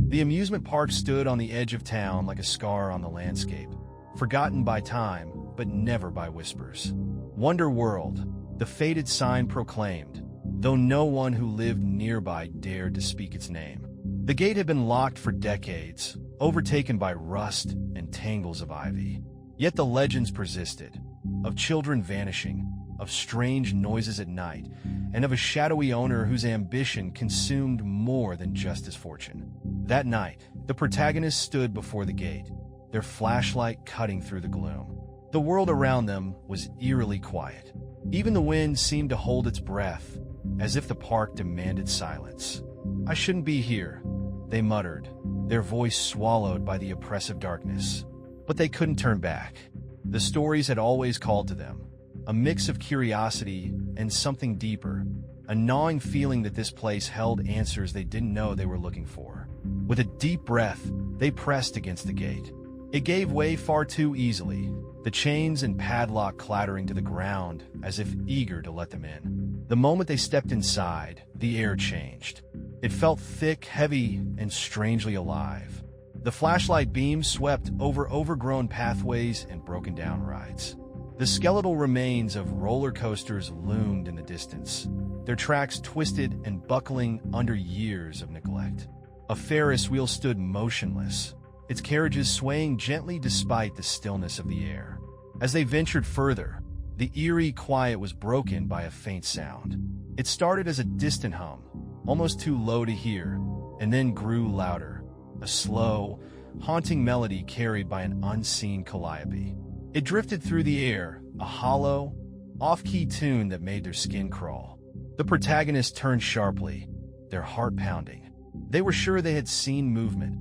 The amusement park stood on the edge of town like a scar on the landscape, forgotten by time, but never by whispers. Wonder World, the faded sign proclaimed, though no one who lived nearby dared to speak its name. The gate had been locked for decades, overtaken by rust and tangles of ivy. Yet the legends persisted, of children vanishing, of strange noises at night, and of a shadowy owner whose ambition consumed more than just his fortune. That night, the protagonists stood before the gate, their flashlight cutting through the gloom. The world around them was eerily quiet. Even the wind seemed to hold its breath, as if the park demanded silence. "I shouldn't be here," they muttered, their voice swallowed by the oppressive darkness. But they couldn't turn back. The stories had always called to them, a mix of curiosity and something deeper, a gnawing feeling that this place held answers they didn't know they were looking for. With a deep breath, they pressed against the gate. It gave way far too easily, the chains and padlock clattering to the ground as if eager to let them in. The moment they stepped inside, the air changed. It felt thick, heavy, and strangely alive. The flashlight beams swept over overgrown pathways and broken-down rides. The skeletal remains of roller coasters loomed in the distance, their tracks twisted and buckling under years of neglect. A Ferris wheel stood motionless, its carriages swaying gently despite the stillness of the air. As they ventured further, the eerie quiet was broken by a faint sound. It started as a distant hum, almost too low to hear, and then grew louder, a slow, haunting melody carried by an unseen calliope. It drifted through the air, a hollow, off-key tune that made their skin crawl. The protagonists turned sharply, their heart pounding. They were sure they had seen movement,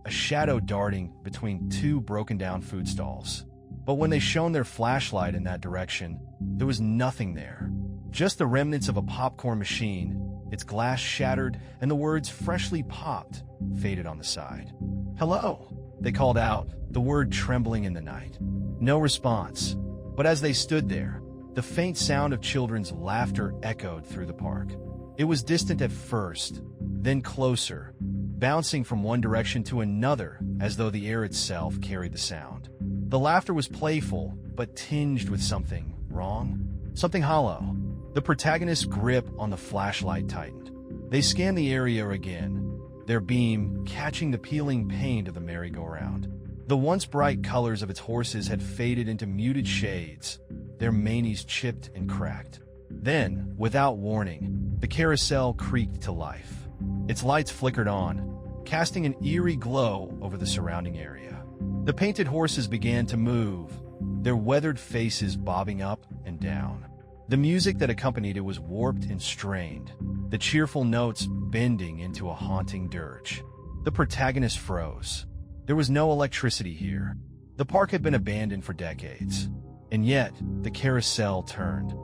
a shadow darting between two broken-down food stalls. But when they shone their flashlight in that direction, there was nothing there. Just the remnants of a popcorn machine, its glass shattered, and the words "freshly popped" faded on the side. "Hello," they called out, the word trembling in the night. No response. But as they stood there, the faint sound of children's laughter echoed through the park. It was distant at first, then closer, bouncing from one direction to another as though the air itself carried the sound. The laughter was playful, but tinged with something wrong, something hollow. The protagonist's grip on the flashlight tightened. They scanned the area again, their beam catching the peeling paint of the merry-go-round. The once bright colors of its horses had faded into muted shades, their manes chipped and cracked. Then, without warning, the carousel creaked to life. Its lights flickered on, casting an eerie glow over the surrounding area. The painted horses began to move, their weathered faces bobbing up and down. The music that accompanied it was warped and strained, the cheerful notes bending into a haunting dirge. The protagonist froze. There was no electricity here. The park had been abandoned for decades. And yet, the carousel turned.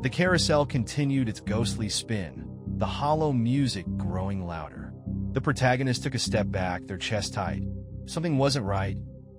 The carousel continued its ghostly spin, the hollow music growing louder. The protagonist took a step back, their chest tight. Something wasn't right.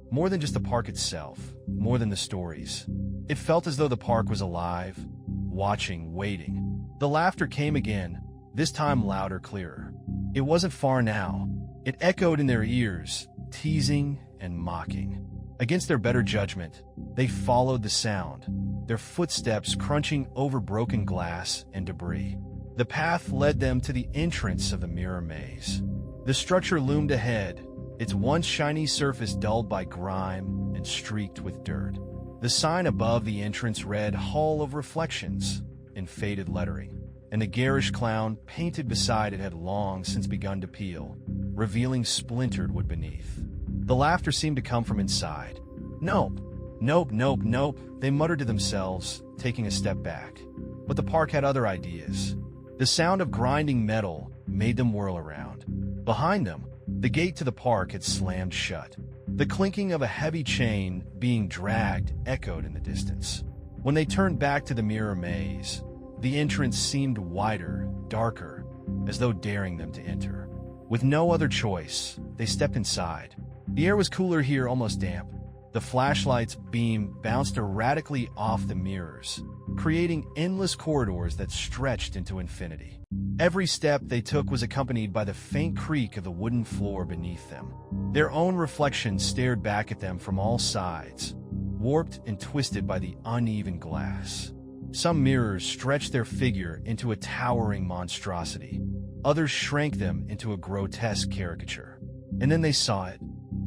More than just the park itself, more than the stories. It felt as though the park was alive, watching, waiting. The laughter came again, this time louder, clearer. It wasn't far now. It echoed in their ears, teasing and mocking. Against their better judgment, they followed the sound, their footsteps crunching over broken glass and debris. The path led them to the entrance of the mirror maze. The structure loomed ahead, its once shiny surface dulled by grime and streaked with dirt. The sign above the entrance read "Hall of Reflections" in faded lettering, and the garish clown painted beside it had long since begun to peel, revealing splintered wood beneath. The laughter seemed to come from inside. "Nope, nope, nope, nope," they muttered to themselves, taking a step back. But the park had other ideas. The sound of grinding metal made them whirl around. Behind them, the gate to the park had slammed shut. The clinking of a heavy chain being dragged echoed in the distance. When they turned back to the mirror maze, the entrance seemed wider, darker, as though daring them to enter. With no other choice, they stepped inside. The air was cooler here, almost damp. The flashlight's beam bounced erratically off the mirrors, creating endless corridors that stretched into infinity. Every step they took was accompanied by the faint creak of the wooden floor beneath them. Their own reflections stared back at them from all sides, warped and twisted by the uneven glass. Some mirrors stretched their figure into a towering monstrosity. Others shrank them into a grotesque caricature. And then they saw it,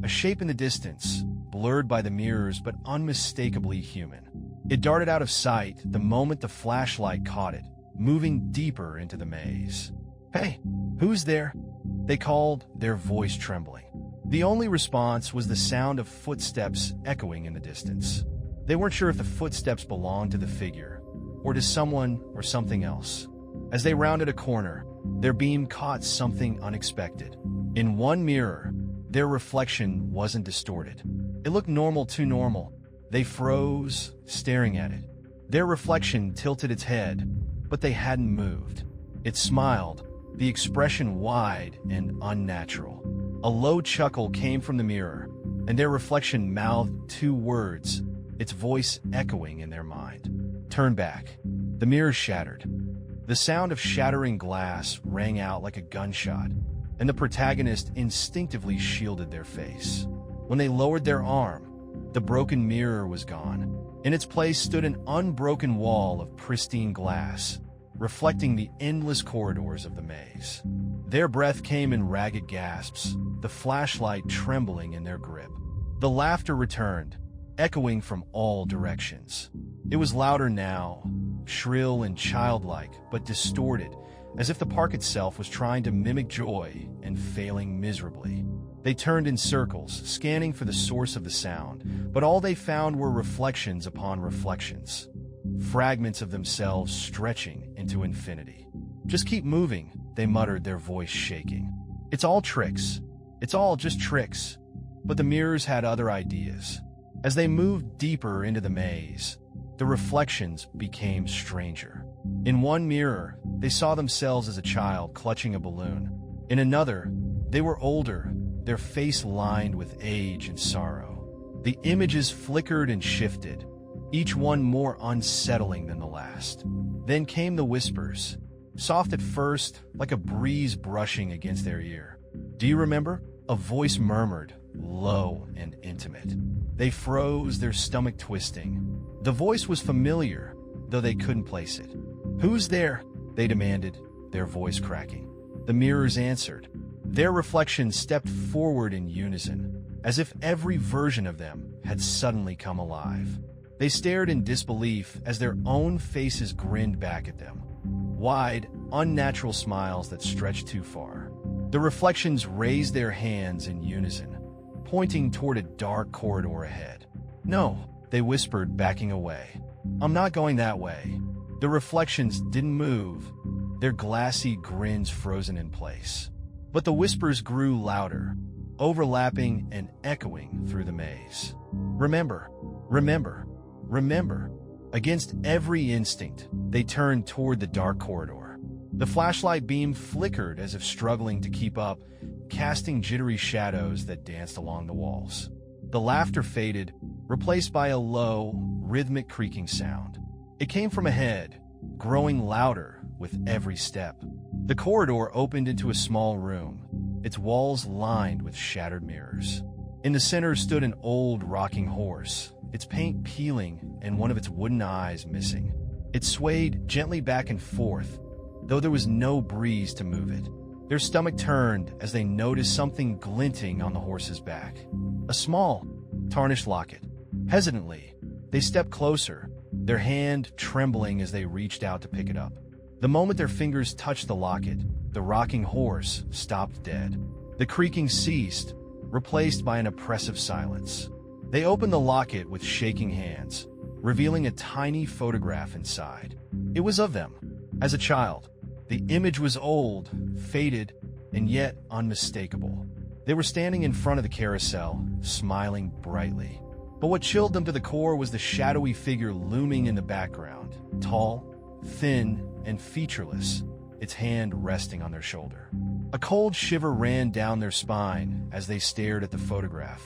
a shape in the distance, blurred by the mirrors but unmistakably human. It darted out of sight the moment the flashlight caught it, moving deeper into the maze. "Hey, who's there?" they called, their voice trembling. The only response was the sound of footsteps echoing in the distance. They weren't sure if the footsteps belonged to the figure, or to someone or something else. As they rounded a corner, their beam caught something unexpected. In one mirror, their reflection wasn't distorted. It looked normal to normal. They froze, staring at it. Their reflection tilted its head, but they hadn't moved. It smiled, the expression wide and unnatural. A low chuckle came from the mirror, and their reflection mouthed two words, its voice echoing in their mind. "Turn back." The mirror shattered. The sound of shattering glass rang out like a gunshot, and the protagonist instinctively shielded their face. When they lowered their arm, the broken mirror was gone. In its place stood an unbroken wall of pristine glass, reflecting the endless corridors of the maze. Their breath came in ragged gasps, the flashlight trembling in their grip. The laughter returned, echoing from all directions. It was louder now, shrill and childlike, but distorted, as if the park itself was trying to mimic joy and failing miserably. They turned in circles, scanning for the source of the sound, but all they found were reflections upon reflections, fragments of themselves stretching into infinity. "Just keep moving," they muttered, their voice shaking. "It's all tricks. It's all just tricks." But the mirrors had other ideas. As they moved deeper into the maze, the reflections became stranger. In one mirror, they saw themselves as a child clutching a balloon. In another, they were older, their face lined with age and sorrow. The images flickered and shifted, each one more unsettling than the last. Then came the whispers, soft at first, like a breeze brushing against their ear. "Do you remember?" a voice murmured, low and intimate. They froze, their stomach twisting. The voice was familiar, though they couldn't place it. "Who's there?" they demanded, their voice cracking. The mirrors answered. Their reflections stepped forward in unison, as if every version of them had suddenly come alive. They stared in disbelief as their own faces grinned back at them. Wide, unnatural smiles that stretched too far. The reflections raised their hands in unison, pointing toward a dark corridor ahead. "No," they whispered, backing away. "I'm not going that way." The reflections didn't move, their glassy grins frozen in place. But the whispers grew louder, overlapping and echoing through the maze. "Remember, remember, remember." Against every instinct, they turned toward the dark corridor. The flashlight beam flickered as if struggling to keep up, casting jittery shadows that danced along the walls. The laughter faded, replaced by a low, rhythmic creaking sound. It came from ahead, growing louder with every step. The corridor opened into a small room, its walls lined with shattered mirrors. In the center stood an old rocking horse, its paint peeling and one of its wooden eyes missing. It swayed gently back and forth, though there was no breeze to move it. Their stomach turned as they noticed something glinting on the horse's back. A small, tarnished locket. Hesitantly, they stepped closer, their hand trembling as they reached out to pick it up. The moment their fingers touched the locket, the rocking horse stopped dead. The creaking ceased, replaced by an oppressive silence. They opened the locket with shaking hands, revealing a tiny photograph inside. It was of them, as a child. The image was old, faded, and yet unmistakable. They were standing in front of the carousel, smiling brightly. But what chilled them to the core was the shadowy figure looming in the background, tall, thin, and featureless, its hand resting on their shoulder. A cold shiver ran down their spine as they stared at the photograph,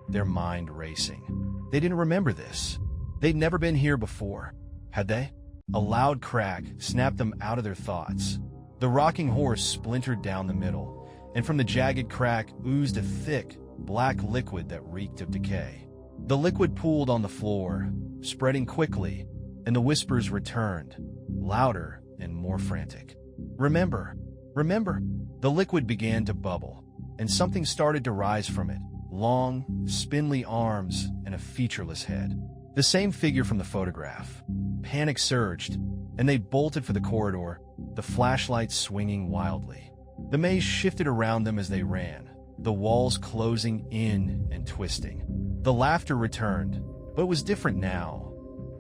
their mind racing. They didn't remember this. They'd never been here before, had they? A loud crack snapped them out of their thoughts. The rocking horse splintered down the middle, and from the jagged crack oozed a thick, black liquid that reeked of decay. The liquid pooled on the floor, spreading quickly, and the whispers returned, louder and more frantic. Remember, remember. The liquid began to bubble, and something started to rise from it, long, spindly arms and a featureless head. The same figure from the photograph. Panic surged, and they bolted for the corridor, the flashlights swinging wildly. The maze shifted around them as they ran, the walls closing in and twisting. The laughter returned, but it was different now.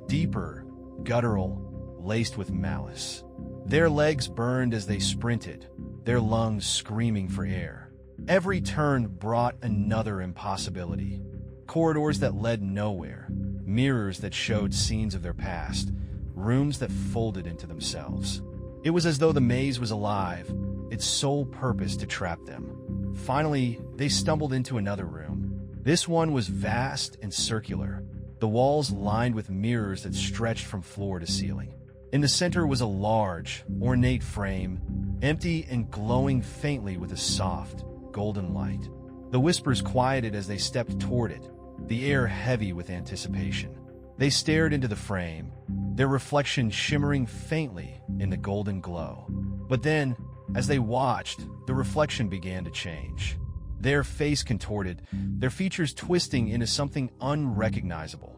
Deeper, guttural, laced with malice. Their legs burned as they sprinted, their lungs screaming for air. Every turn brought another impossibility. Corridors that led nowhere, mirrors that showed scenes of their past, rooms that folded into themselves. It was as though the maze was alive, its sole purpose to trap them. Finally, they stumbled into another room. This one was vast and circular, the walls lined with mirrors that stretched from floor to ceiling. In the center was a large, ornate frame, empty and glowing faintly with a soft, golden light. The whispers quieted as they stepped toward it, the air heavy with anticipation. They stared into the frame, their reflection shimmering faintly in the golden glow. But then, as they watched, the reflection began to change. Their face contorted, their features twisting into something unrecognizable.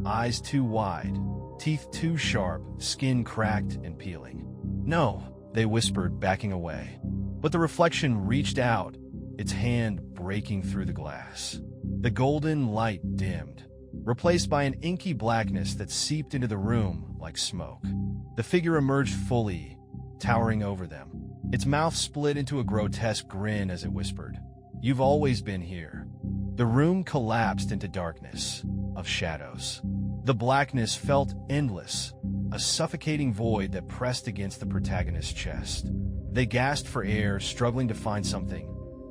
Eyes too wide, teeth too sharp, skin cracked and peeling. "No," they whispered, backing away. But the reflection reached out, its hand breaking through the glass. The golden light dimmed, replaced by an inky blackness that seeped into the room like smoke. The figure emerged fully, towering over them. Its mouth split into a grotesque grin as it whispered, "You've always been here." The room collapsed into darkness, of shadows. The blackness felt endless, a suffocating void that pressed against the protagonist's chest. They gasped for air, struggling to find something,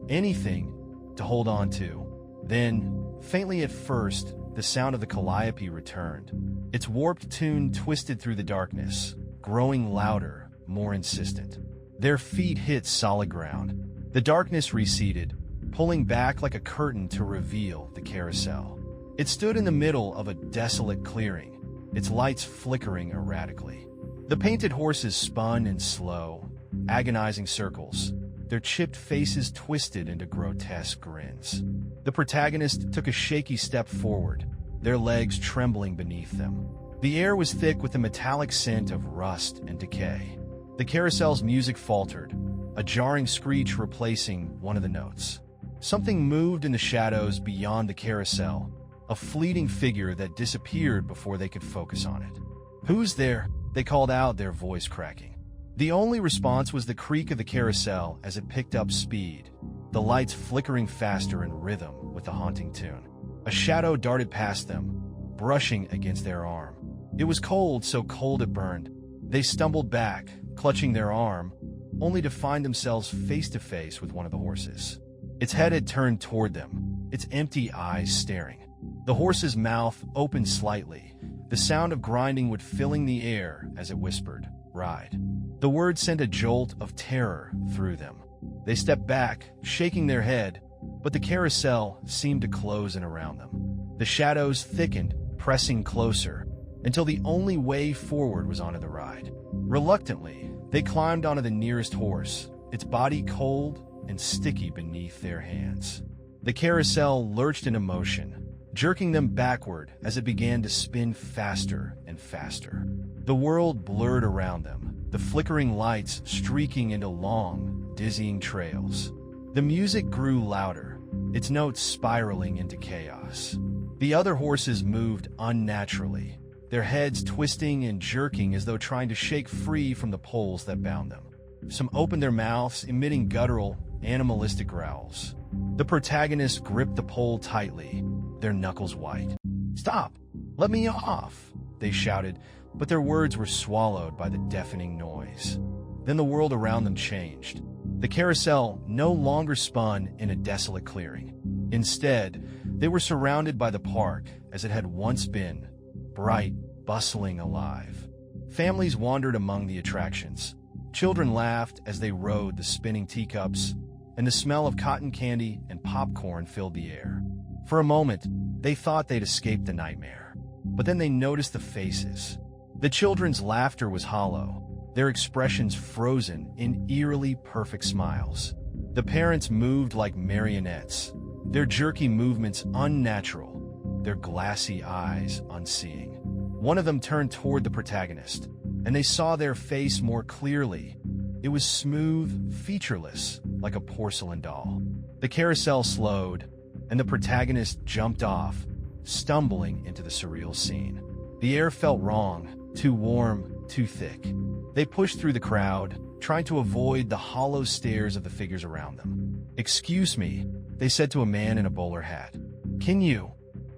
anything, to hold on to. Then, faintly at first, the sound of the calliope returned. Its warped tune twisted through the darkness, growing louder, more insistent. Their feet hit solid ground. The darkness receded, pulling back like a curtain to reveal the carousel. It stood in the middle of a desolate clearing, its lights flickering erratically. The painted horses spun in slow, agonizing circles, their chipped faces twisted into grotesque grins. The protagonist took a shaky step forward, their legs trembling beneath them. The air was thick with the metallic scent of rust and decay. The carousel's music faltered, a jarring screech replacing one of the notes. Something moved in the shadows beyond the carousel, a fleeting figure that disappeared before they could focus on it. "Who's there?" they called out, their voice cracking. The only response was the creak of the carousel as it picked up speed, the lights flickering faster in rhythm with the haunting tune. A shadow darted past them, brushing against their arm. It was cold, so cold it burned. They stumbled back, clutching their arm, only to find themselves face to face with one of the horses. Its head had turned toward them, its empty eyes staring. The horse's mouth opened slightly, the sound of grinding wood filling the air as it whispered, "Ride." The word sent a jolt of terror through them. They stepped back, shaking their head, but the carousel seemed to close in around them. The shadows thickened, pressing closer, until the only way forward was onto the ride. Reluctantly, they climbed onto the nearest horse, its body cold and sticky beneath their hands. The carousel lurched into motion, jerking them backward as it began to spin faster and faster. The world blurred around them, the flickering lights streaking into long, dizzying trails. The music grew louder, its notes spiraling into chaos. The other horses moved unnaturally, their heads twisting and jerking as though trying to shake free from the poles that bound them. Some opened their mouths, emitting guttural, animalistic growls. The protagonists gripped the pole tightly, their knuckles white. "Stop! Let me off!" they shouted, but their words were swallowed by the deafening noise. Then the world around them changed. The carousel no longer spun in a desolate clearing. Instead, they were surrounded by the park as it had once been, bright, bustling, alive. Families wandered among the attractions. Children laughed as they rode the spinning teacups, and the smell of cotton candy and popcorn filled the air. For a moment, they thought they'd escaped the nightmare. But then they noticed the faces. The children's laughter was hollow, their expressions frozen in eerily perfect smiles. The parents moved like marionettes, their jerky movements unnatural, their glassy eyes unseeing. One of them turned toward the protagonist, and they saw their face more clearly. It was smooth, featureless, like a porcelain doll. The carousel slowed, and the protagonist jumped off, stumbling into the surreal scene. The air felt wrong, too warm, too thick. They pushed through the crowd, trying to avoid the hollow stares of the figures around them. "Excuse me," they said to a man in a bowler hat. "Can you?"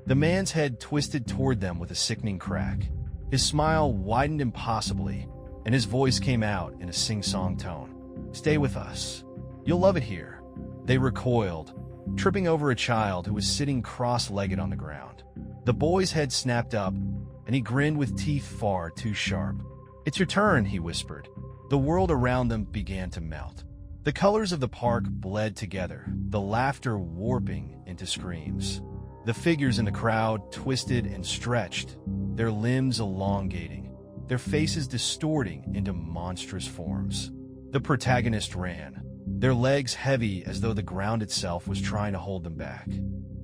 The man's head twisted toward them with a sickening crack. His smile widened impossibly, and his voice came out in a sing-song tone. "Stay with us. You'll love it here." They recoiled, tripping over a child who was sitting cross-legged on the ground. The boy's head snapped up, and he grinned with teeth far too sharp. "It's your turn," he whispered. The world around them began to melt. The colors of the park bled together, the laughter warping into screams. The figures in the crowd twisted and stretched, their limbs elongating, their faces distorting into monstrous forms. The protagonist ran, their legs heavy as though the ground itself was trying to hold them back.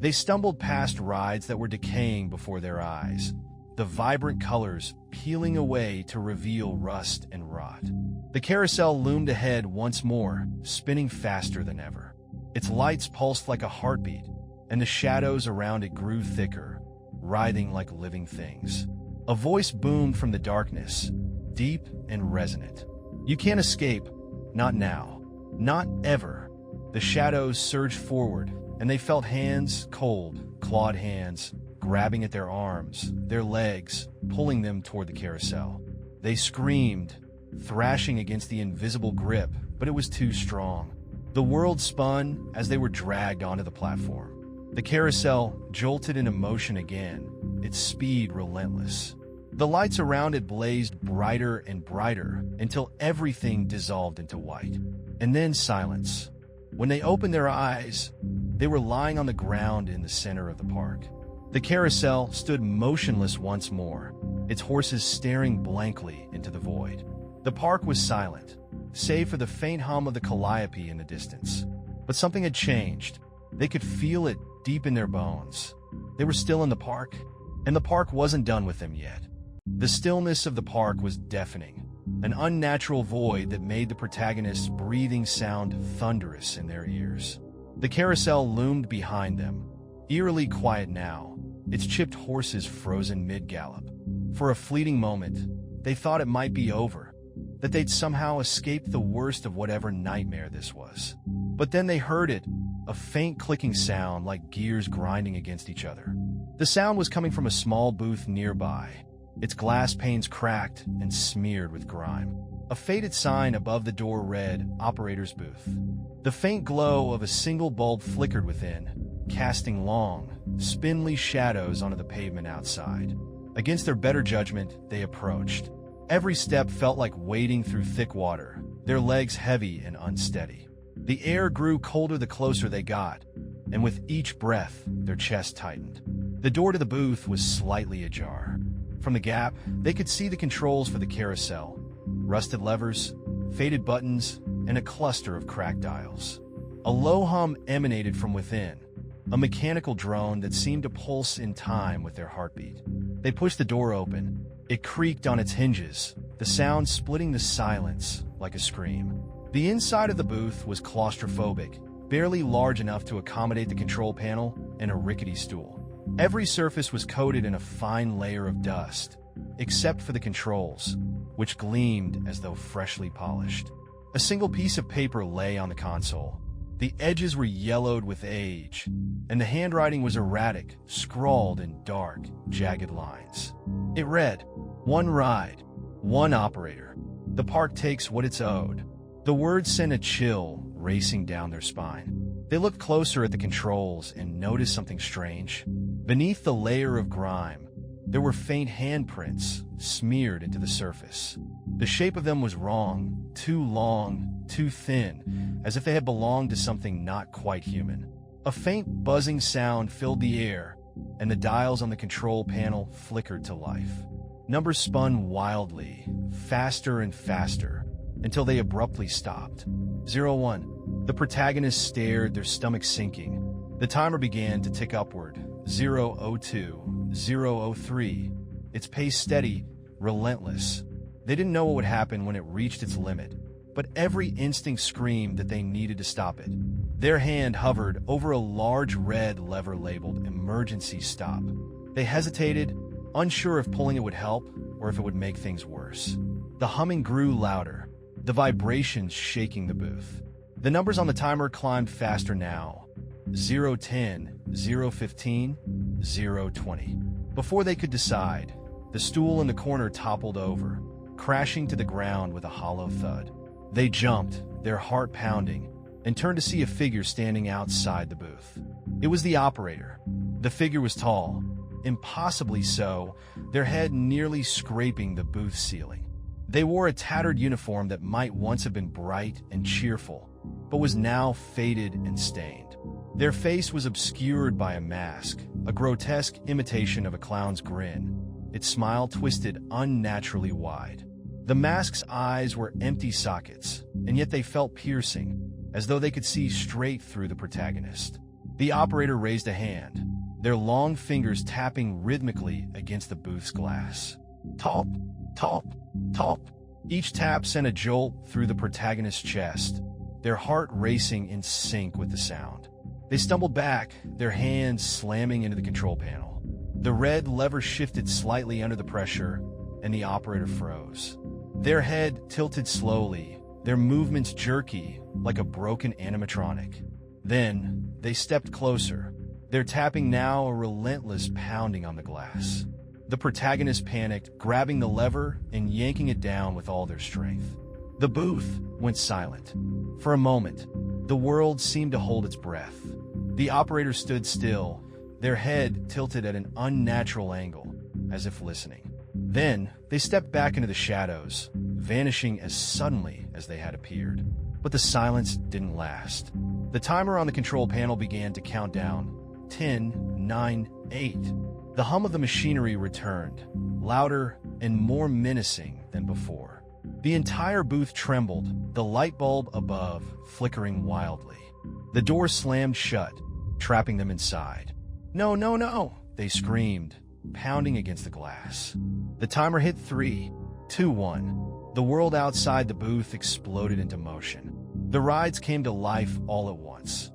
They stumbled past rides that were decaying before their eyes, the vibrant colors peeling away to reveal rust and rot. The carousel loomed ahead once more, spinning faster than ever. Its lights pulsed like a heartbeat, and the shadows around it grew thicker, writhing like living things. A voice boomed from the darkness, deep and resonant. "You can't escape. Not now. Not ever." The shadows surged forward, and they felt hands, cold, clawed hands, grabbing at their arms, their legs, pulling them toward the carousel. They screamed, thrashing against the invisible grip, but it was too strong. The world spun as they were dragged onto the platform. The carousel jolted into motion again, its speed relentless. The lights around it blazed brighter and brighter until everything dissolved into white. And then silence. When they opened their eyes, they were lying on the ground in the center of the park. The carousel stood motionless once more, its horses staring blankly into the void. The park was silent, save for the faint hum of the calliope in the distance. But something had changed. They could feel it deep in their bones. They were still in the park, and the park wasn't done with them yet. The stillness of the park was deafening, an unnatural void that made the protagonist's breathing sound thunderous in their ears. The carousel loomed behind them, eerily quiet now, its chipped horses frozen mid-gallop. For a fleeting moment, they thought it might be over, that they'd somehow escaped the worst of whatever nightmare this was. But then they heard it, a faint clicking sound like gears grinding against each other. The sound was coming from a small booth nearby, its glass panes cracked and smeared with grime. A faded sign above the door read, "Operator's Booth." The faint glow of a single bulb flickered within, casting long, spindly shadows onto the pavement outside. Against their better judgment, they approached. Every step felt like wading through thick water, their legs heavy and unsteady. The air grew colder the closer they got, and with each breath, their chest tightened. The door to the booth was slightly ajar. From the gap, they could see the controls for the carousel, rusted levers, faded buttons, and a cluster of cracked dials. A low hum emanated from within, a mechanical drone that seemed to pulse in time with their heartbeat. They pushed the door open. It creaked on its hinges, the sound splitting the silence like a scream. The inside of the booth was claustrophobic, barely large enough to accommodate the control panel and a rickety stool. Every surface was coated in a fine layer of dust, except for the controls, which gleamed as though freshly polished. A single piece of paper lay on the console. The edges were yellowed with age, and the handwriting was erratic, scrawled in dark, jagged lines. It read, "One ride, one operator. The park takes what it's owed." The words sent a chill racing down their spine. They looked closer at the controls and noticed something strange. Beneath the layer of grime, There were faint handprints smeared into the surface. The shape of them was wrong, too long, too thin, as if they had belonged to something not quite human. A faint buzzing sound filled the air, and the dials on the control panel flickered to life. Numbers spun wildly, faster and faster, until they abruptly stopped. 01. The protagonists stared, their stomachs sinking. The timer began to tick upward. 002, 003. Its pace steady, relentless. They didn't know what would happen when it reached its limit, but every instinct screamed that they needed to stop it. Their hand hovered over a large red lever labeled Emergency Stop. They hesitated, unsure if pulling it would help or if it would make things worse. The humming grew louder, the vibrations shaking the booth. The numbers on the timer climbed faster now. 010, 015, 020. Before they could decide, the stool in the corner toppled over, crashing to the ground with a hollow thud. They jumped, their heart pounding, and turned to see a figure standing outside the booth. It was the operator. The figure was tall, impossibly so, their head nearly scraping the booth ceiling. They wore a tattered uniform that might once have been bright and cheerful, but was now faded and stained. Their face was obscured by a mask, a grotesque imitation of a clown's grin, its smile twisted unnaturally wide. The mask's eyes were empty sockets, and yet they felt piercing, as though they could see straight through the protagonist. The operator raised a hand, their long fingers tapping rhythmically against the booth's glass. Top, top, top. Each tap sent a jolt through the protagonist's chest, their heart racing in sync with the sound. They stumbled back, their hands slamming into the control panel. The red lever shifted slightly under the pressure, and the operator froze. Their head tilted slowly, their movements jerky, like a broken animatronic. Then, they stepped closer, their tapping now a relentless pounding on the glass. The protagonist panicked, grabbing the lever and yanking it down with all their strength. The booth went silent. For a moment, the world seemed to hold its breath. The operator stood still, their head tilted at an unnatural angle, as if listening. Then, they stepped back into the shadows, vanishing as suddenly as they had appeared. But the silence didn't last. The timer on the control panel began to count down. 10, 9, 8. The hum of the machinery returned, louder and more menacing than before. The entire booth trembled, the light bulb above flickering wildly. The door slammed shut, trapping them inside. No, no, no, they screamed, pounding against the glass. The timer hit 3, 2, 1. The world outside the booth exploded into motion. The rides came to life all at once.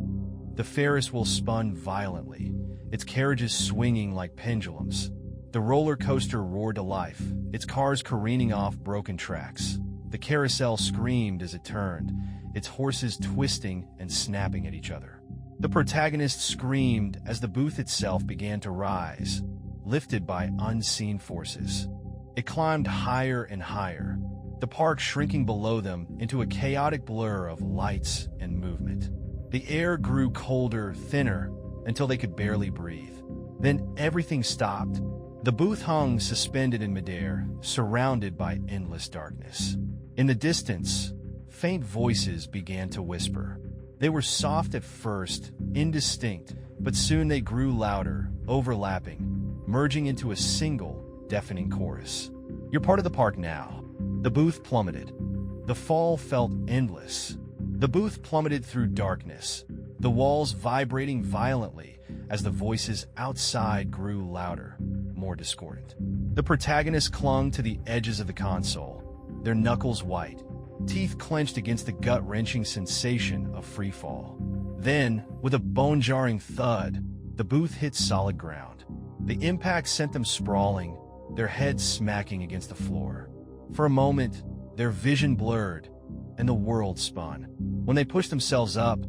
The Ferris wheel spun violently, its carriages swinging like pendulums. The roller coaster roared to life, its cars careening off broken tracks. The carousel screamed as it turned, its horses twisting and snapping at each other. The protagonist screamed as the booth itself began to rise, lifted by unseen forces. It climbed higher and higher, the park shrinking below them into a chaotic blur of lights and movement. The air grew colder, thinner, until they could barely breathe. Then everything stopped. The booth hung suspended in midair, surrounded by endless darkness. In the distance, faint voices began to whisper. They were soft at first, indistinct, but soon they grew louder, overlapping, merging into a single, deafening chorus. You're part of the park now. The booth plummeted. The fall felt endless. The booth plummeted through darkness, the walls vibrating violently as the voices outside grew louder, more discordant. The protagonists clung to the edges of the console, their knuckles white, teeth clenched against the gut-wrenching sensation of free fall. Then, with a bone-jarring thud, the booth hit solid ground. The impact sent them sprawling, their heads smacking against the floor. For a moment, their vision blurred, and the world spun. When they pushed themselves up,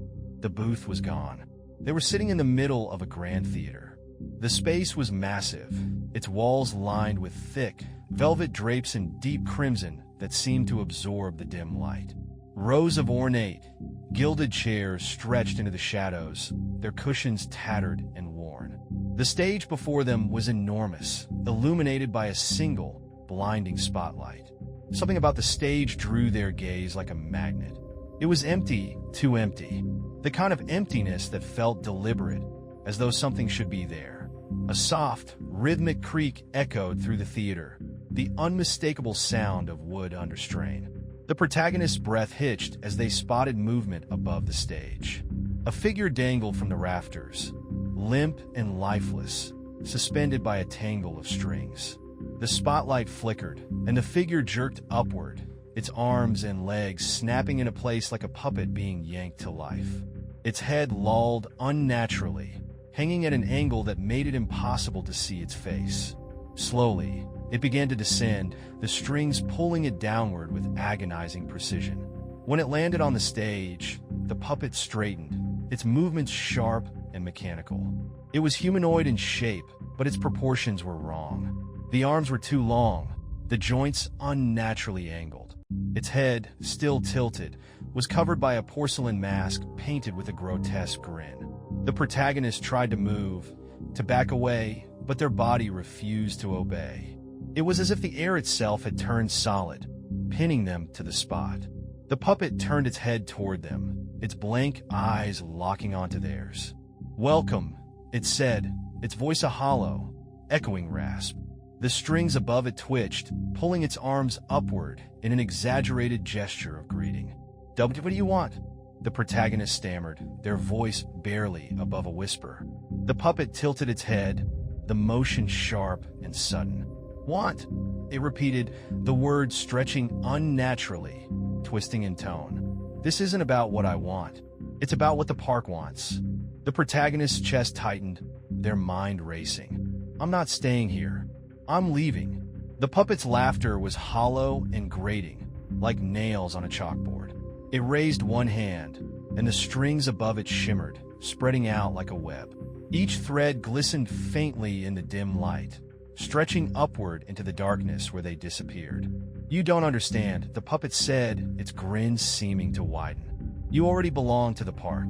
the booth was gone. They were sitting in the middle of a grand theater. The space was massive, its walls lined with thick, velvet drapes in deep crimson that seemed to absorb the dim light. Rows of ornate, gilded chairs stretched into the shadows, their cushions tattered and worn. The stage before them was enormous, illuminated by a single, blinding spotlight. Something about the stage drew their gaze like a magnet. It was empty, too empty. The kind of emptiness that felt deliberate, as though something should be there. A soft, rhythmic creak echoed through the theater, the unmistakable sound of wood under strain. The protagonist's breath hitched as they spotted movement above the stage. A figure dangled from the rafters, limp and lifeless, suspended by a tangle of strings. The spotlight flickered, and the figure jerked upward, its arms and legs snapping into place like a puppet being yanked to life. Its head lolled unnaturally, hanging at an angle that made it impossible to see its face. Slowly, it began to descend, the strings pulling it downward with agonizing precision. When it landed on the stage, the puppet straightened, its movements sharp and mechanical. It was humanoid in shape, but its proportions were wrong. The arms were too long, the joints unnaturally angled. Its head, still tilted, was covered by a porcelain mask painted with a grotesque grin. The protagonist tried to move, to back away, but their body refused to obey. It was as if the air itself had turned solid, pinning them to the spot. The puppet turned its head toward them, its blank eyes locking onto theirs. "Welcome," it said, its voice a hollow, echoing rasp. The strings above it twitched, pulling its arms upward in an exaggerated gesture of greeting. "What do you want?" the protagonist stammered, their voice barely above a whisper. The puppet tilted its head, the motion sharp and sudden. "Want?" it repeated, the words stretching unnaturally, twisting in tone. "This isn't about what I want. It's about what the park wants." The protagonist's chest tightened, their mind racing. "I'm not staying here. I'm leaving." The puppet's laughter was hollow and grating, like nails on a chalkboard. It raised one hand, and the strings above it shimmered, spreading out like a web. Each thread glistened faintly in the dim light, stretching upward into the darkness where they disappeared. "You don't understand," the puppet said, its grin seeming to widen. "You already belong to the park.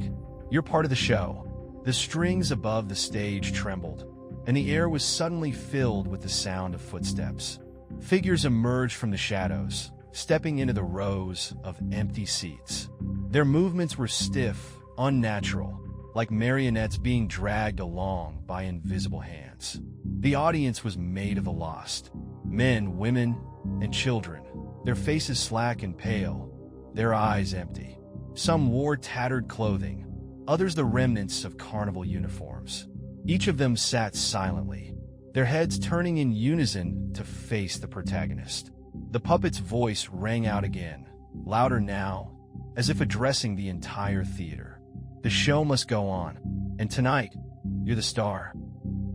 You're part of the show." The strings above the stage trembled, and the air was suddenly filled with the sound of footsteps. Figures emerged from the shadows, stepping into the rows of empty seats. Their movements were stiff, unnatural, like marionettes being dragged along by invisible hands. The audience was made of the lost. Men, women, and children, their faces slack and pale, their eyes empty. Some wore tattered clothing, others the remnants of carnival uniforms. Each of them sat silently, their heads turning in unison to face the protagonist. The puppet's voice rang out again, louder now, as if addressing the entire theater. "The show must go on, and tonight, you're the star."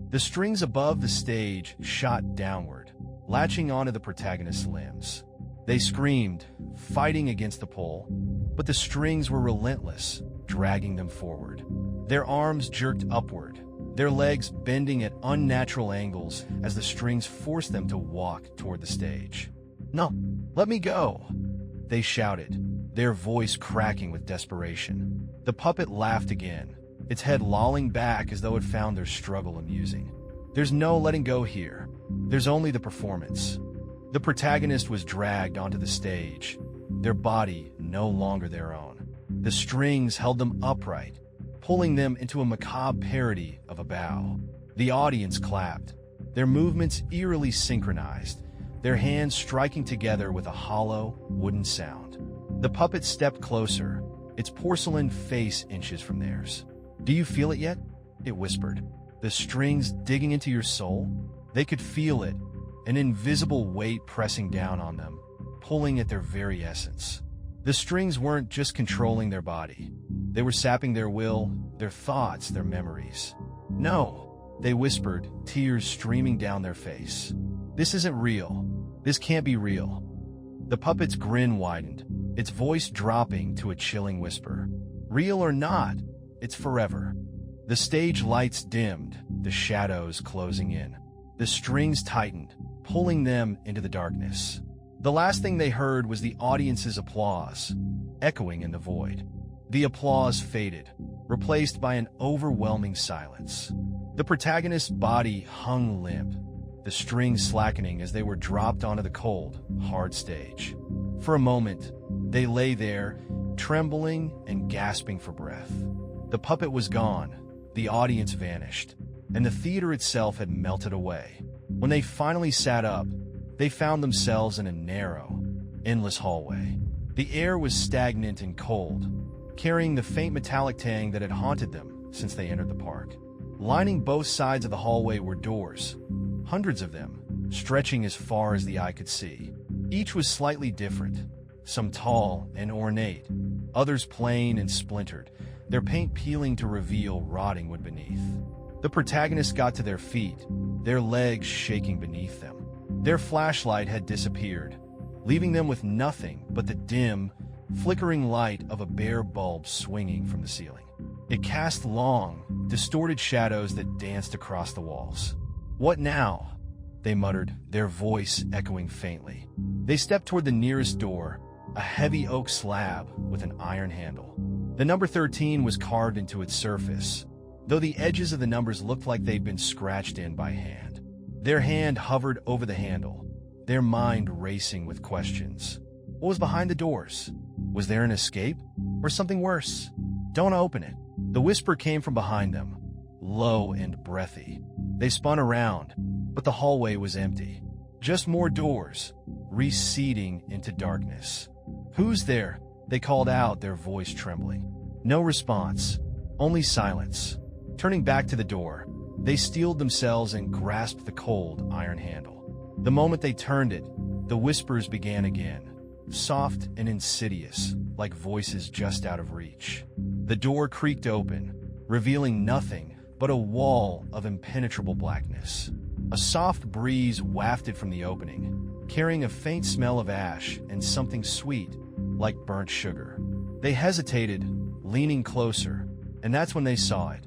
The strings above the stage shot downward, latching onto the protagonist's limbs. They screamed, fighting against the pull, but the strings were relentless, dragging them forward. Their arms jerked upward, their legs bending at unnatural angles as the strings forced them to walk toward the stage. "No, let me go," they shouted, their voice cracking with desperation. The puppet laughed again, its head lolling back as though it found their struggle amusing. "There's no letting go here. There's only the performance." The protagonist was dragged onto the stage, their body no longer their own. The strings held them upright, pulling them into a macabre parody of a bow. The audience clapped, their movements eerily synchronized, their hands striking together with a hollow, wooden sound. The puppet stepped closer, its porcelain face inches from theirs. "Do you feel it yet?" it whispered. "The strings digging into your soul?" They could feel it, an invisible weight pressing down on them, pulling at their very essence. The strings weren't just controlling their body. They were sapping their will, their thoughts, their memories. "No," they whispered, tears streaming down their face. "This isn't real. This can't be real." The puppet's grin widened, its voice dropping to a chilling whisper. "Real or not, it's forever." The stage lights dimmed, the shadows closing in. The strings tightened, pulling them into the darkness. The last thing they heard was the audience's applause, echoing in the void. The applause faded, replaced by an overwhelming silence. The protagonist's body hung limp, the strings slackening as they were dropped onto the cold, hard stage. For a moment, they lay there, trembling and gasping for breath. The puppet was gone, the audience vanished, and the theater itself had melted away. When they finally sat up, they found themselves in a narrow, endless hallway. The air was stagnant and cold, carrying the faint metallic tang that had haunted them since they entered the park. Lining both sides of the hallway were doors, hundreds of them, stretching as far as the eye could see. Each was slightly different, some tall and ornate, others plain and splintered, their paint peeling to reveal rotting wood beneath. The protagonists got to their feet, their legs shaking beneath them. Their flashlight had disappeared, leaving them with nothing but the dim, flickering light of a bare bulb swinging from the ceiling. It cast long, distorted shadows that danced across the walls. "What now?" they muttered, their voice echoing faintly. They stepped toward the nearest door, a heavy oak slab with an iron handle. The number 13 was carved into its surface, though the edges of the numbers looked like they'd been scratched in by hand. Their hand hovered over the handle, their mind racing with questions. What was behind the doors? Was there an escape? Or something worse? "Don't open it." The whisper came from behind them, low and breathy. They spun around, but the hallway was empty. Just more doors, receding into darkness. "Who's there?" they called out, their voice trembling. No response, only silence. Turning back to the door, they steeled themselves and grasped the cold iron handle. The moment they turned it, the whispers began again, soft and insidious, like voices just out of reach. The door creaked open, revealing nothing but a wall of impenetrable blackness. A soft breeze wafted from the opening, carrying a faint smell of ash and something sweet, like burnt sugar. They hesitated, leaning closer, and that's when they saw it.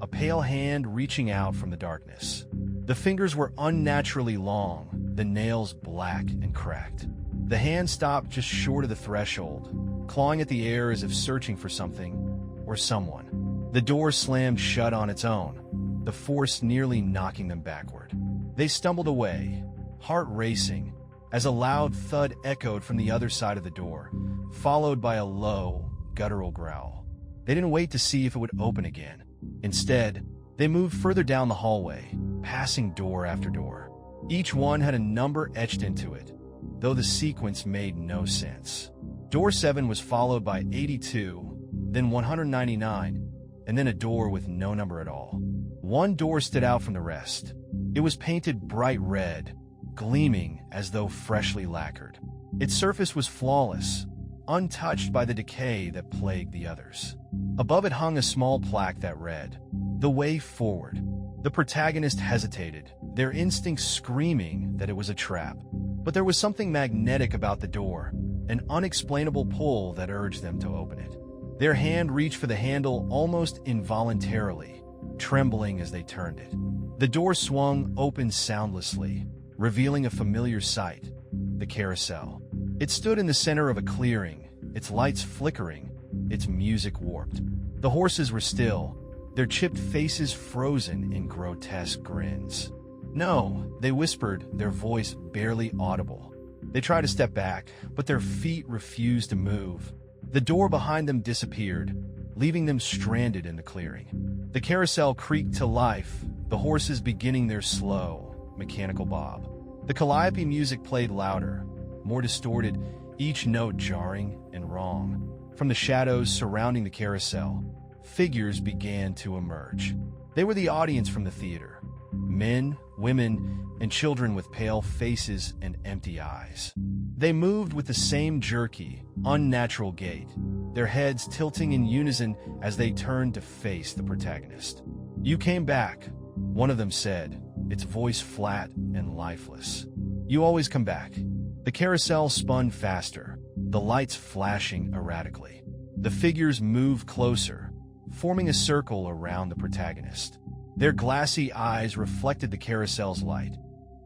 A pale hand reaching out from the darkness. The fingers were unnaturally long, the nails black and cracked. The hand stopped just short of the threshold, clawing at the air as if searching for something or someone. The door slammed shut on its own, the force nearly knocking them backward. They stumbled away, heart racing, as a loud thud echoed from the other side of the door, followed by a low, guttural growl. They didn't wait to see if it would open again. Instead, they moved further down the hallway, passing door after door. Each one had a number etched into it, though the sequence made no sense. Door 7 was followed by 82, then 199, and then a door with no number at all. One door stood out from the rest. It was painted bright red, gleaming as though freshly lacquered. Its surface was flawless, untouched by the decay that plagued the others. Above it hung a small plaque that read, "The Way Forward." The protagonist hesitated, their instincts screaming that it was a trap. But there was something magnetic about the door, an unexplainable pull that urged them to open it. Their hand reached for the handle almost involuntarily, trembling as they turned it. The door swung open soundlessly, revealing a familiar sight, the carousel. It stood in the center of a clearing, its lights flickering, its music warped. The horses were still, their chipped faces frozen in grotesque grins. "No," they whispered, their voice barely audible. They tried to step back, but their feet refused to move. The door behind them disappeared, leaving them stranded in the clearing. The carousel creaked to life, the horses beginning their slow, mechanical bob. The calliope music played louder, more distorted, each note jarring and wrong. From the shadows surrounding the carousel, figures began to emerge. They were the audience from the theater. Men, women, and children with pale faces and empty eyes. They moved with the same jerky, unnatural gait, their heads tilting in unison as they turned to face the protagonist. "You came back," one of them said, its voice flat and lifeless. "You always come back." The carousel spun faster, the lights flashing erratically. The figures moved closer, forming a circle around the protagonist. Their glassy eyes reflected the carousel's light,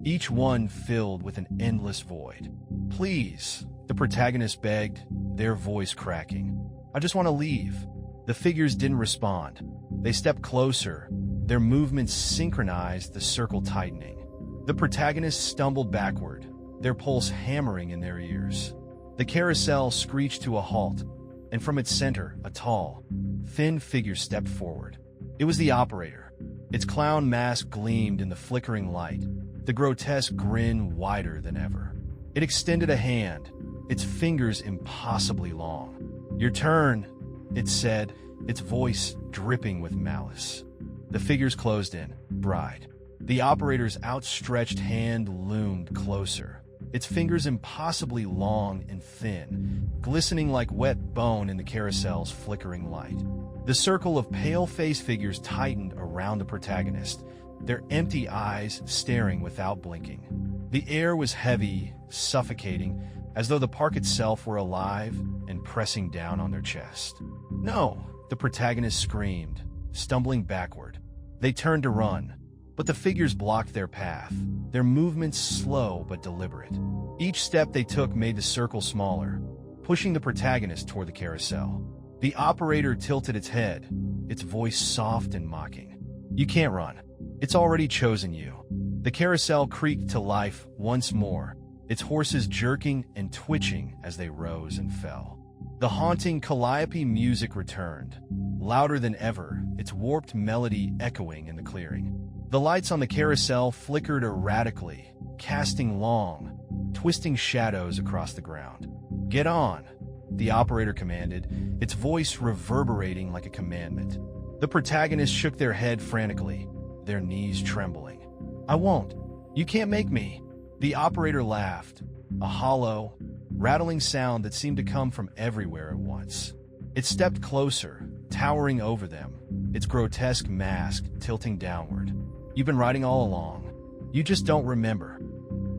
each one filled with an endless void. "Please," the protagonist begged, their voice cracking. "I just want to leave." The figures didn't respond. They stepped closer, their movements synchronized, the circle tightening. The protagonists stumbled backward, their pulse hammering in their ears. The carousel screeched to a halt, and from its center, a tall, thin figure stepped forward. It was the operator. Its clown mask gleamed in the flickering light, the grotesque grin wider than ever. It extended a hand, its fingers impossibly long. "Your turn," it said, its voice dripping with malice. The figures closed in, bride. The operator's outstretched hand loomed closer, its fingers impossibly long and thin, glistening like wet bone in the carousel's flickering light. The circle of pale-faced figures tightened around the protagonist, their empty eyes staring without blinking. The air was heavy, suffocating, as though the park itself were alive and pressing down on their chest. "No!" the protagonist screamed, stumbling backward. They turned to run, but the figures blocked their path, their movements slow but deliberate. Each step they took made the circle smaller, pushing the protagonist toward the carousel. The operator tilted its head, its voice soft and mocking. "You can't run. It's already chosen you." The carousel creaked to life once more, its horses jerking and twitching as they rose and fell. The haunting calliope music returned, louder than ever, its warped melody echoing in the clearing. The lights on the carousel flickered erratically, casting long, twisting shadows across the ground. "Get on," the operator commanded, its voice reverberating like a commandment. The protagonists shook their head frantically, their knees trembling. "I won't. You can't make me." The operator laughed, a hollow, rattling sound that seemed to come from everywhere at once. It stepped closer, towering over them, its grotesque mask tilting downward. "You've been riding all along. You just don't remember."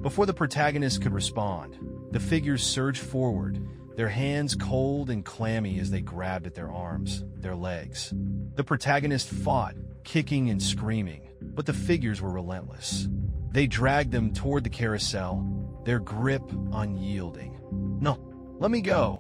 Before the protagonist could respond, the figures surged forward, their hands cold and clammy as they grabbed at their arms, their legs. The protagonist fought, kicking and screaming, but the figures were relentless. They dragged them toward the carousel, their grip unyielding. "No, let me go,"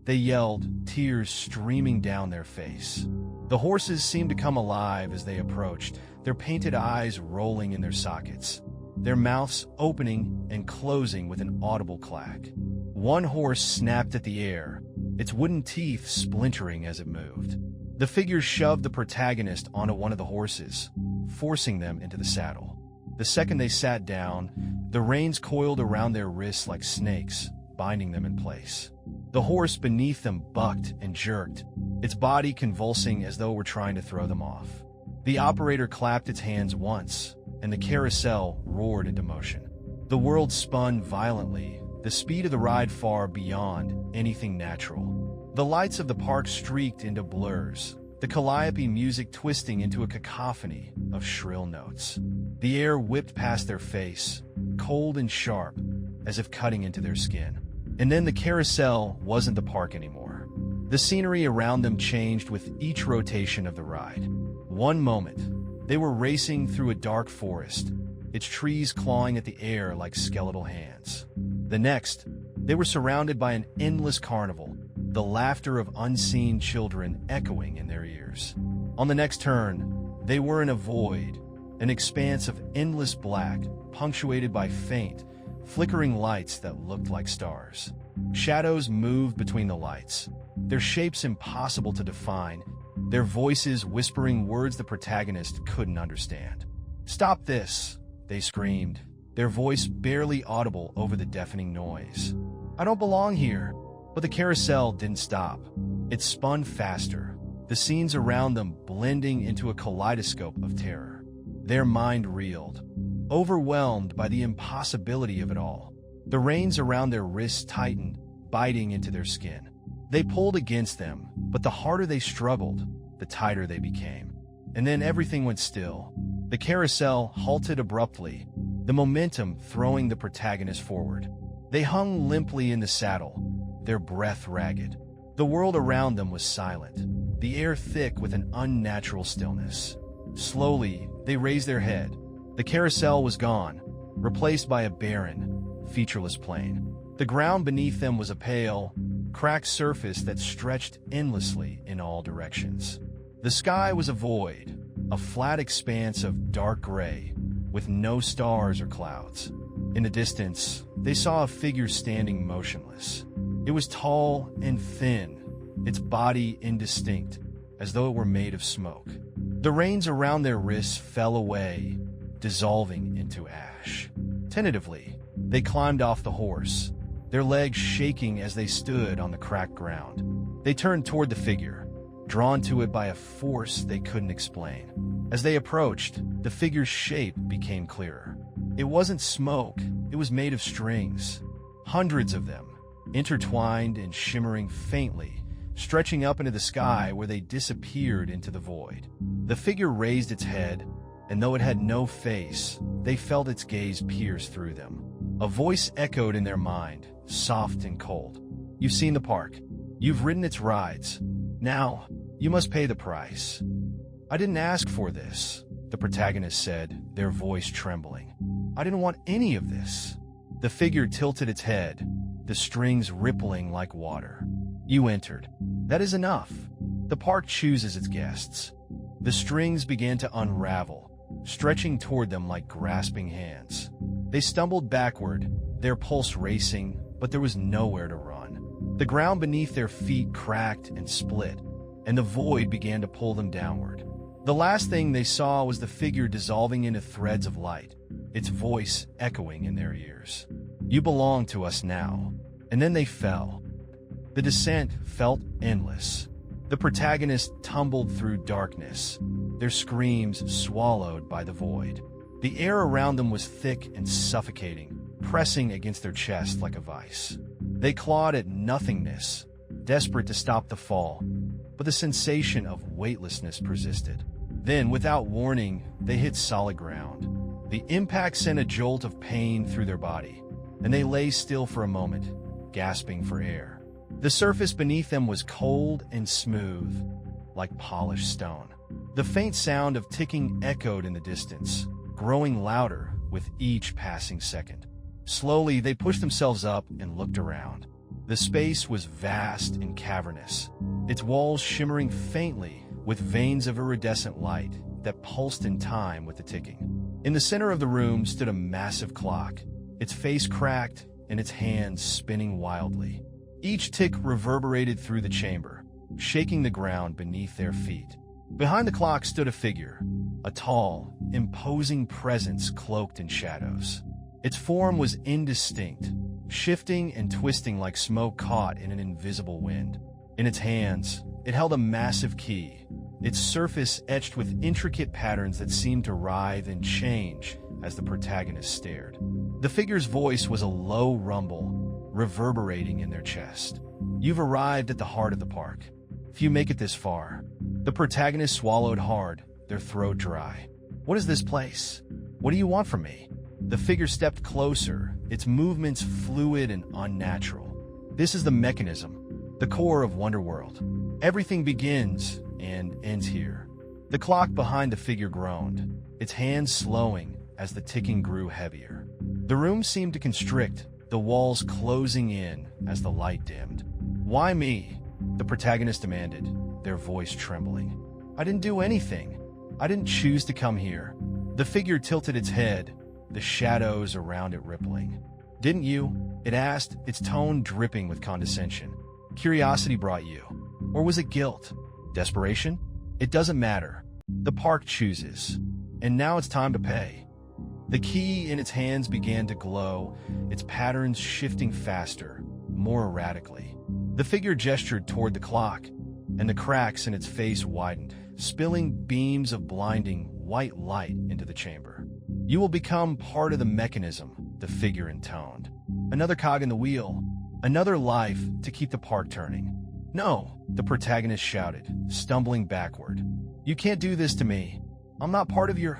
they yelled, tears streaming down their face. The horses seemed to come alive as they approached, their painted eyes rolling in their sockets, their mouths opening and closing with an audible clack. One horse snapped at the air, its wooden teeth splintering as it moved. The figures shoved the protagonist onto one of the horses, forcing them into the saddle. The second they sat down, the reins coiled around their wrists like snakes, binding them in place. The horse beneath them bucked and jerked, its body convulsing as though it were trying to throw them off. The operator clapped its hands once, and the carousel roared into motion. The world spun violently, the speed of the ride far beyond anything natural. The lights of the park streaked into blurs, the calliope music twisting into a cacophony of shrill notes. The air whipped past their face, cold and sharp, as if cutting into their skin. And then the carousel wasn't the park anymore. The scenery around them changed with each rotation of the ride. One moment, they were racing through a dark forest, its trees clawing at the air like skeletal hands. The next, they were surrounded by an endless carnival, the laughter of unseen children echoing in their ears. On the next turn, they were in a void, an expanse of endless black, punctuated by faint, flickering lights that looked like stars. Shadows moved between the lights, their shapes impossible to define, their voices whispering words the protagonist couldn't understand. "Stop this," they screamed, their voice barely audible over the deafening noise. "I don't belong here." But the carousel didn't stop. It spun faster, the scenes around them blending into a kaleidoscope of terror. Their mind reeled, overwhelmed by the impossibility of it all. The reins around their wrists tightened, biting into their skin. They pulled against them, but the harder they struggled, the tighter they became. And then everything went still. The carousel halted abruptly, the momentum throwing the protagonist forward. They hung limply in the saddle, their breath ragged. The world around them was silent, the air thick with an unnatural stillness. Slowly, they raised their head. The carousel was gone, replaced by a barren, featureless plain. The ground beneath them was a pale, cracked surface that stretched endlessly in all directions. The sky was a void, a flat expanse of dark gray with no stars or clouds. In the distance, they saw a figure standing motionless. It was tall and thin, its body indistinct, as though it were made of smoke. The reins around their wrists fell away, dissolving into ash. Tentatively, they climbed off the horse, their legs shaking as they stood on the cracked ground. They turned toward the figure, drawn to it by a force they couldn't explain. As they approached, the figure's shape became clearer. It wasn't smoke, it was made of strings. Hundreds of them, intertwined and shimmering faintly, stretching up into the sky where they disappeared into the void. The figure raised its head, and though it had no face, they felt its gaze pierce through them. A voice echoed in their mind, soft and cold. "You've seen the park. You've ridden its rides. Now, you must pay the price." "I didn't ask for this," the protagonist said, their voice trembling. "I didn't want any of this." The figure tilted its head, the strings rippling like water. "You entered. That is enough. The park chooses its guests." The strings began to unravel, stretching toward them like grasping hands. They stumbled backward, their pulse racing, but there was nowhere to run. The ground beneath their feet cracked and split, and the void began to pull them downward. The last thing they saw was the figure dissolving into threads of light, its voice echoing in their ears. "You belong to us now." And then they fell. The descent felt endless. The protagonist tumbled through darkness, their screams swallowed by the void. The air around them was thick and suffocating, pressing against their chest like a vice. They clawed at nothingness, desperate to stop the fall, but the sensation of weightlessness persisted. Then, without warning, they hit solid ground. The impact sent a jolt of pain through their body, and they lay still for a moment, gasping for air. The surface beneath them was cold and smooth, like polished stone. The faint sound of ticking echoed in the distance, growing louder with each passing second. Slowly, they pushed themselves up and looked around. The space was vast and cavernous, its walls shimmering faintly with veins of iridescent light that pulsed in time with the ticking. In the center of the room stood a massive clock, its face cracked and its hands spinning wildly. Each tick reverberated through the chamber, shaking the ground beneath their feet. Behind the clock stood a figure, a tall, imposing presence cloaked in shadows. Its form was indistinct, shifting and twisting like smoke caught in an invisible wind. In its hands, it held a massive key, its surface etched with intricate patterns that seemed to writhe and change as the protagonist stared. The figure's voice was a low rumble, reverberating in their chest. "You've arrived at the heart of the park. If you make it this far." The protagonist swallowed hard, their throat dry. "What is this place? What do you want from me?" The figure stepped closer, its movements fluid and unnatural. "This is the mechanism, the core of Wonderworld. Everything begins and ends here." The clock behind the figure groaned, its hands slowing as the ticking grew heavier. The room seemed to constrict, the walls closing in as the light dimmed. "Why me?" the protagonist demanded, their voice trembling. "I didn't do anything. I didn't choose to come here." The figure tilted its head, the shadows around it rippling. "Didn't you?" it asked, its tone dripping with condescension. "Curiosity brought you. Or was it guilt? Desperation? It doesn't matter. The park chooses. And now it's time to pay." The key in its hands began to glow, its patterns shifting faster, more erratically. The figure gestured toward the clock, and the cracks in its face widened, spilling beams of blinding white light into the chamber. "You will become part of the mechanism," the figure intoned. "Another cog in the wheel, another life to keep the park turning." "No," the protagonist shouted, stumbling backward. "You can't do this to me. I'm not part of your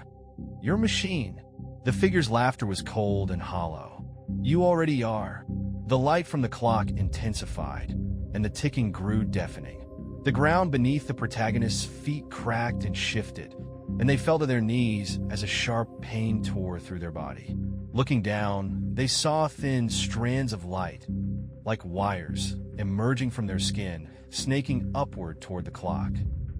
machine." The figure's laughter was cold and hollow. "You already are." The light from the clock intensified, and the ticking grew deafening. The ground beneath the protagonist's feet cracked and shifted, and they fell to their knees as a sharp pain tore through their body. Looking down, they saw thin strands of light, like wires, emerging from their skin, snaking upward toward the clock.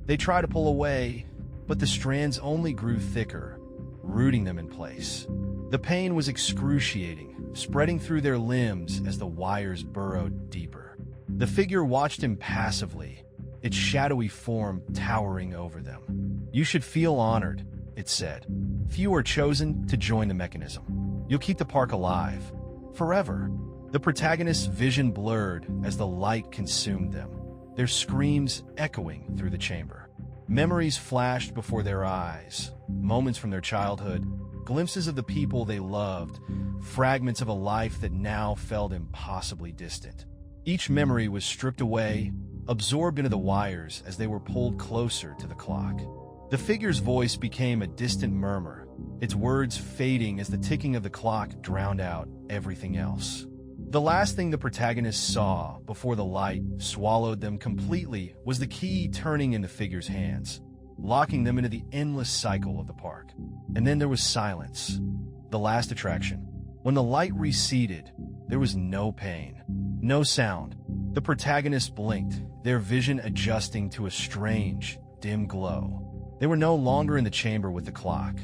They tried to pull away, but the strands only grew thicker, rooting them in place. The pain was excruciating, spreading through their limbs as the wires burrowed deeper. The figure watched impassively, its shadowy form towering over them. "You should feel honored," it said. "Few are chosen to join the mechanism. You'll keep the park alive. Forever." The protagonist's vision blurred as the light consumed them, their screams echoing through the chamber. Memories flashed before their eyes, moments from their childhood, glimpses of the people they loved, fragments of a life that now felt impossibly distant. Each memory was stripped away, absorbed into the wires as they were pulled closer to the clock. The figure's voice became a distant murmur, its words fading as the ticking of the clock drowned out everything else. The last thing the protagonist saw before the light swallowed them completely was the key turning in the figure's hands, locking them into the endless cycle of the park. And then there was silence, the last attraction. When the light receded, there was no pain, no sound. The protagonist blinked, their vision adjusting to a strange, dim glow. They were no longer in the chamber with the clock.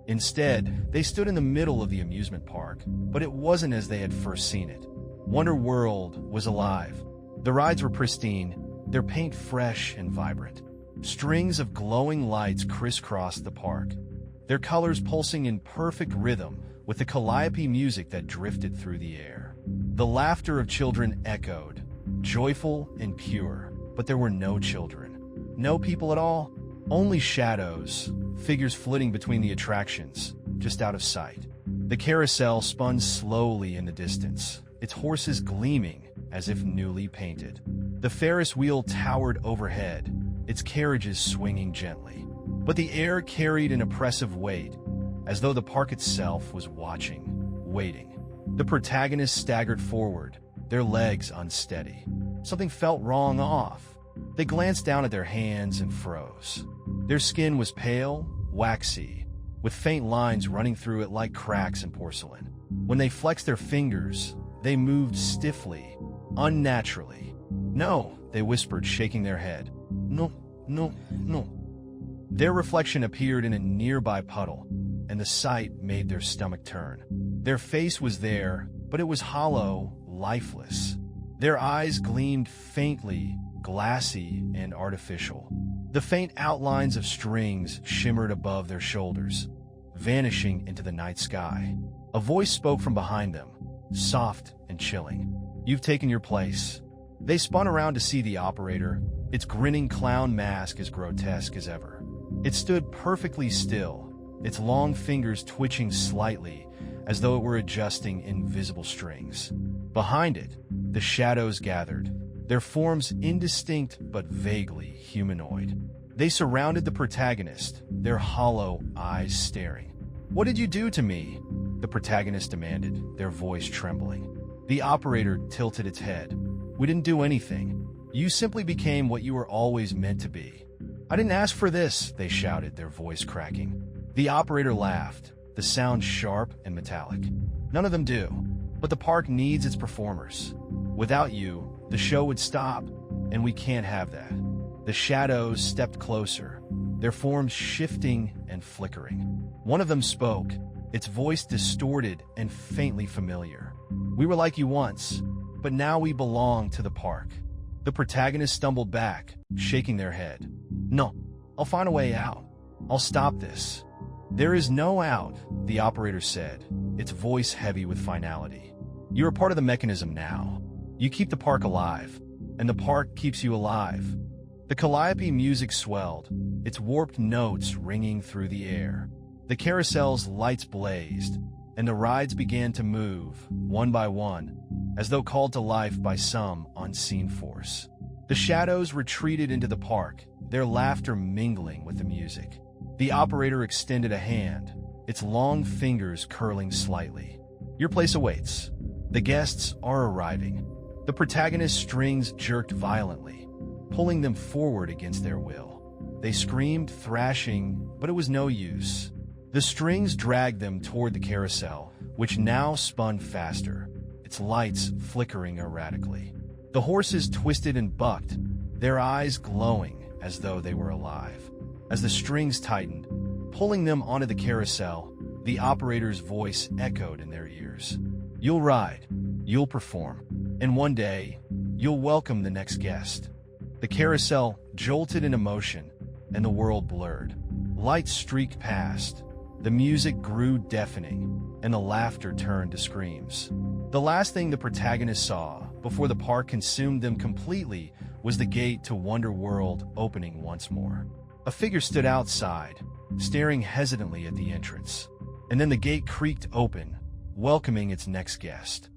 Instead, they stood in the middle of the amusement park, but it wasn't as they had first seen it. Wonder World was alive. The rides were pristine, their paint fresh and vibrant. Strings of glowing lights crisscrossed the park, their colors pulsing in perfect rhythm with the calliope music that drifted through the air. The laughter of children echoed, joyful and pure, but there were no children. No people at all, only shadows, figures flitting between the attractions, just out of sight. The carousel spun slowly in the distance, its horses gleaming as if newly painted. The Ferris wheel towered overhead, its carriages swinging gently. But the air carried an oppressive weight, as though the park itself was watching, waiting. The protagonists staggered forward, their legs unsteady. Something felt wrong off. They glanced down at their hands and froze. Their skin was pale, waxy, with faint lines running through it like cracks in porcelain. When they flexed their fingers, they moved stiffly, unnaturally. "No," they whispered, shaking their head. "No, no, no." Their reflection appeared in a nearby puddle, and the sight made their stomach turn. Their face was there, but it was hollow, lifeless. Their eyes gleamed faintly, glassy and artificial. The faint outlines of strings shimmered above their shoulders, vanishing into the night sky. A voice spoke from behind them, soft and chilling. "You've taken your place." They spun around to see the operator, its grinning clown mask as grotesque as ever. It stood perfectly still, its long fingers twitching slightly as though it were adjusting invisible strings. Behind it, the shadows gathered, their forms indistinct but vaguely humanoid. They surrounded the protagonist, their hollow eyes staring. "What did you do to me?" the protagonist demanded, their voice trembling. The operator tilted its head. "We didn't do anything. You simply became what you were always meant to be." "I didn't ask for this," they shouted, their voice cracking. The operator laughed, the sound sharp and metallic. "None of them do, but the park needs its performers. Without you, the show would stop, and we can't have that." The shadows stepped closer, their forms shifting and flickering. One of them spoke, its voice distorted and faintly familiar. "We were like you once, but now we belong to the park." The protagonist stumbled back, shaking their head. "No, I'll find a way out. I'll stop this." "There is no out," the operator said, its voice heavy with finality. "You are part of the mechanism now. You keep the park alive, and the park keeps you alive." The calliope music swelled, its warped notes ringing through the air. The carousel's lights blazed, and the rides began to move, one by one, as though called to life by some unseen force. The shadows retreated into the park, their laughter mingling with the music. The operator extended a hand, its long fingers curling slightly. "Your place awaits. The guests are arriving." The protagonist's strings jerked violently, pulling them forward against their will. They screamed, thrashing, but it was no use. The strings dragged them toward the carousel, which now spun faster, its lights flickering erratically. The horses twisted and bucked, their eyes glowing as though they were alive. As the strings tightened, pulling them onto the carousel, the operator's voice echoed in their ears. You'll ride, you'll perform, and one day, you'll welcome the next guest. The carousel jolted into motion, and the world blurred. Lights streaked past, the music grew deafening, and the laughter turned to screams. The last thing the protagonists saw before the park consumed them completely was the gate to Wonder World opening once more. A figure stood outside, staring hesitantly at the entrance, and then the gate creaked open, welcoming its next guest.